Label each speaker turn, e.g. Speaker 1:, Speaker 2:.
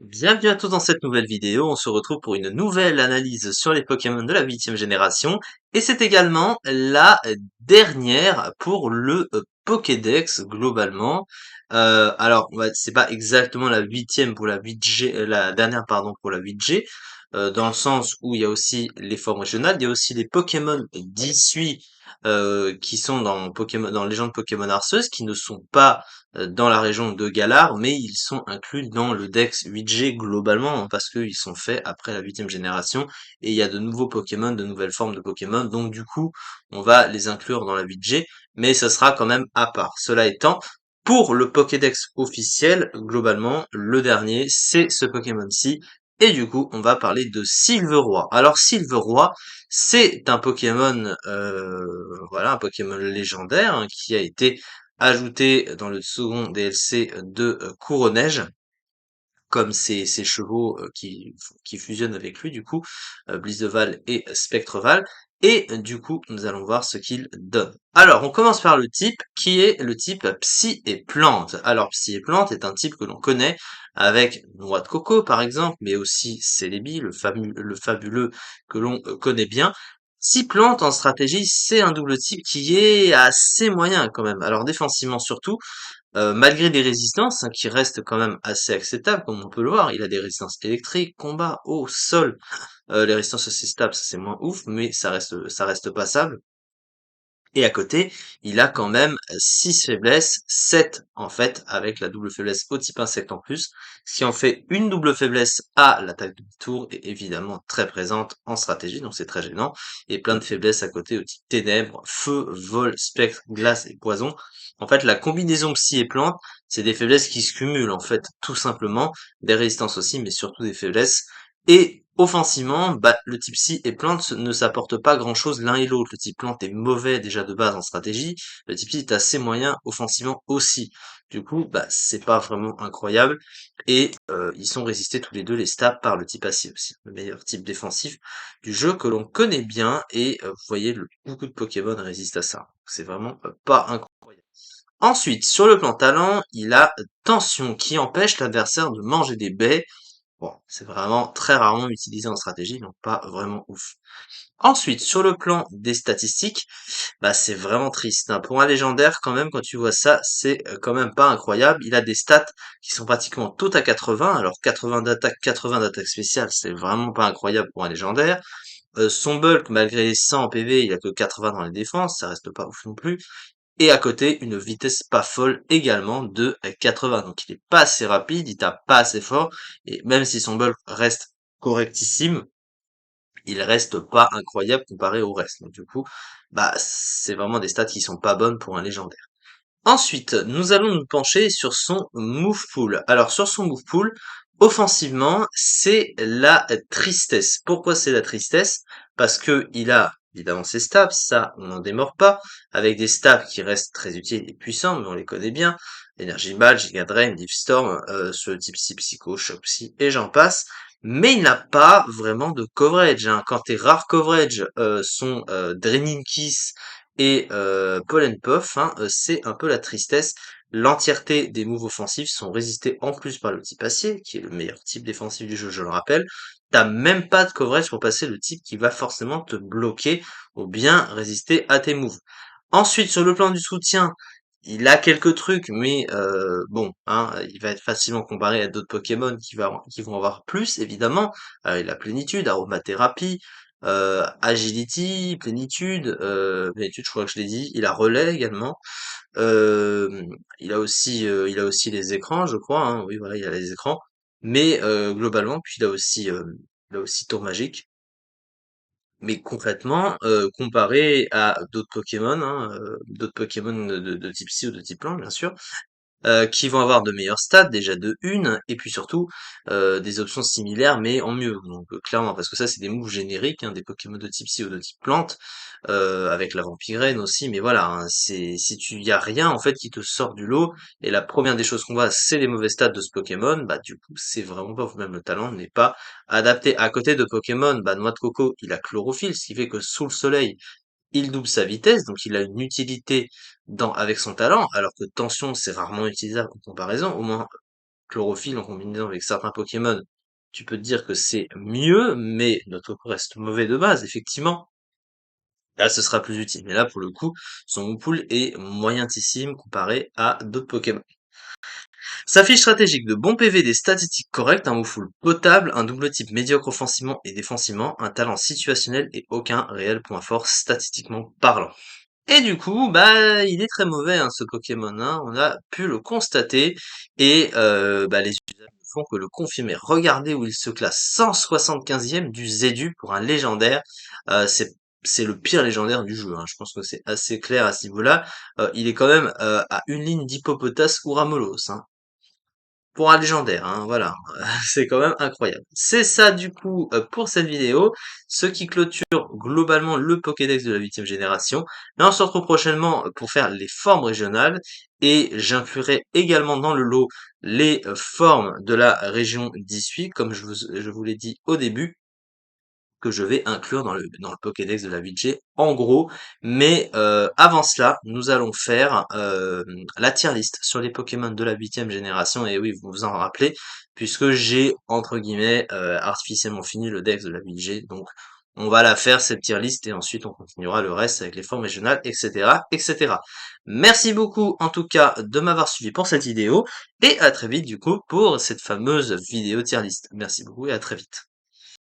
Speaker 1: Bienvenue à tous dans cette nouvelle vidéo, on se retrouve pour une nouvelle analyse sur les Pokémon de la 8e génération, et c'est également la dernière pour le Pokédex globalement. Alors, c'est pas exactement la huitième pour la 8G, la dernière pardon pour la 8G, dans le sens où il y a aussi les formes régionales, il y a aussi les Pokémon d'issue qui sont dans Pokémon, dans Légende Pokémon Arceus, qui ne sont pas dans la région de Galar, mais ils sont inclus dans le Dex 8G globalement, hein, parce qu'ils sont faits après la 8e génération, et il y a de nouveaux Pokémon, de nouvelles formes de Pokémon, donc du coup, on va les inclure dans la 8G, mais ça sera quand même à part. Cela étant, pour le Pokédex officiel, globalement, le dernier, c'est ce Pokémon-ci, et du coup, on va parler de Silveroi. Alors Silveroi, c'est un Pokémon, voilà, un Pokémon légendaire hein, qui a été ajouté dans le second DLC de Couronnège, comme ses chevaux qui fusionnent avec lui, du coup, Blizzleval et Spectreval. Et du coup, nous allons voir ce qu'il donne. Alors, on commence par le type, qui est le type Psy et Plante. Alors, Psy et Plante est un type que l'on connaît avec Noix de Coco, par exemple, mais aussi Celebi, le fabuleux que l'on connaît bien. Psy Plante en stratégie, c'est un double type qui est assez moyen quand même. Alors, défensivement surtout, malgré des résistances, hein, qui restent quand même assez acceptables, comme on peut le voir, il a des résistances électriques, combat, eau, sol. Les résistances assez stables, ça c'est moins ouf, mais ça reste passable. Et à côté, il a quand même 6 faiblesses, 7 en fait, avec la double faiblesse au type insecte en plus, ce qui en fait une double faiblesse à l'attaque de tour et évidemment très présente en stratégie, donc c'est très gênant, et plein de faiblesses à côté au type ténèbres, feu, vol, spectre, glace et poison. En fait, la combinaison psy et plante, c'est des faiblesses qui se cumulent en fait, tout simplement, des résistances aussi, mais surtout des faiblesses. Et offensivement, bah, le type Psy et Plante ne s'apportent pas grand-chose l'un et l'autre. Le type Plante est mauvais déjà de base en stratégie, le type Psy est assez moyen offensivement aussi. Du coup, bah, c'est pas vraiment incroyable. Et ils sont résistés tous les deux les stats par le type Acide aussi, le meilleur type défensif du jeu que l'on connaît bien. Et vous voyez, beaucoup de Pokémon résistent à ça. C'est vraiment pas incroyable. Ensuite, sur le plan talent, il a Tension qui empêche l'adversaire de manger des baies. Bon, c'est vraiment très rarement utilisé en stratégie, donc pas vraiment ouf. Ensuite, sur le plan des statistiques, bah c'est vraiment triste, hein. Pour un légendaire, quand même, quand tu vois ça, c'est quand même pas incroyable. Il a des stats qui sont pratiquement toutes à 80, alors 80 d'attaque, 80 d'attaque spéciale, c'est vraiment pas incroyable pour un légendaire. Son bulk, malgré les 100 en PV, il a que 80 dans les défenses, ça reste pas ouf non plus. Et à côté, une vitesse pas folle également de 80. Donc il est pas assez rapide, il tape pas assez fort, et même si son bulk reste correctissime, il reste pas incroyable comparé au reste. Donc du coup, bah c'est vraiment des stats qui sont pas bonnes pour un légendaire. Ensuite, nous allons nous pencher sur son move pool. Alors sur son move pool, offensivement, c'est la tristesse. Pourquoi c'est la tristesse? Parce que il a évidemment ses stabs, ça on n'en démord pas, avec des stabs qui restent très utiles et puissants, mais on les connaît bien. Énergie Ball, Giga Drain, Deep Storm, ce type Psy, Psycho, Shock Psy, et j'en passe. Mais il n'a pas vraiment de coverage, hein. Quand tes rares coverage sont Draining Kiss et Pollen Puff, hein, c'est un peu la tristesse. L'entièreté des moves offensifs sont résistés en plus par le type acier, qui est le meilleur type défensif du jeu, je le rappelle. T'as même pas de coverage pour passer le type qui va forcément te bloquer ou bien résister à tes moves. Ensuite, sur le plan du soutien, il a quelques trucs, mais bon, hein, il va être facilement comparé à d'autres Pokémon qui vont avoir plus, évidemment. Il a Plénitude, Aromathérapie, Agility, Plénitude, je crois que je l'ai dit. Il a Relais également. Euh, il a aussi les écrans, je crois. Hein, oui, voilà, il a les écrans. Mais globalement, puis il a aussi Tour Magique. Mais concrètement, comparé à d'autres Pokémon, hein, d'autres Pokémon de type Psy ou de type Plante, bien sûr, qui vont avoir de meilleurs stats, déjà de une, et puis surtout des options similaires mais en mieux. Donc clairement, parce que ça c'est des moves génériques, hein, des Pokémon de type Psy ou de type Plante, avec la Vampigraine aussi, mais voilà, hein, c'est si tu y a rien en fait qui te sort du lot, et la première des choses qu'on voit c'est les mauvais stats de ce Pokémon, bah du coup c'est vraiment pas, même le talent n'est pas adapté. À côté de Pokémon, bah Noix de Coco, il a Chlorophylle, ce qui fait que sous le soleil, il double sa vitesse, donc il a une utilité avec son talent, alors que Tension, c'est rarement utilisable en comparaison, au moins chlorophylle en combinaison avec certains Pokémon, tu peux te dire que c'est mieux, mais notre coup reste mauvais de base, effectivement. Là, ce sera plus utile. Mais là, pour le coup, son Moupoule est moyentissime comparé à d'autres Pokémon. Sa fiche stratégique de bon PV, des statistiques correctes, un Moufoul potable, un double type médiocre offensivement et défensivement, un talent situationnel et aucun réel point fort statistiquement parlant. Et du coup, bah, il est très mauvais, hein, ce Pokémon, hein, on a pu le constater, et bah, les usages ne font que le confirmer. Regardez où il se classe, 175e du Zédu pour un légendaire, c'est le pire légendaire du jeu, hein. Je pense que c'est assez clair à ce niveau-là. Il est quand même à une ligne d'Hippopotas ou Ramolos, hein. Pour un légendaire, hein, voilà, c'est quand même incroyable. C'est ça du coup pour cette vidéo, ce qui clôture globalement le Pokédex de la 8e génération. Là on se retrouve prochainement pour faire les formes régionales et j'inclurai également dans le lot les formes de la région d'Issui, comme je vous l'ai dit au début, que je vais inclure dans le Pokédex de la 8G en gros. Mais avant cela, nous allons faire la tier list sur les Pokémon de la 8e génération. Et oui, vous vous en rappelez, puisque j'ai entre guillemets artificiellement fini le Dex de la 8G. Donc on va la faire cette tier list et ensuite on continuera le reste avec les formes régionales, etc., etc. Merci beaucoup en tout cas de m'avoir suivi pour cette vidéo et à très vite du coup pour cette fameuse vidéo tier list. Merci beaucoup et à très vite.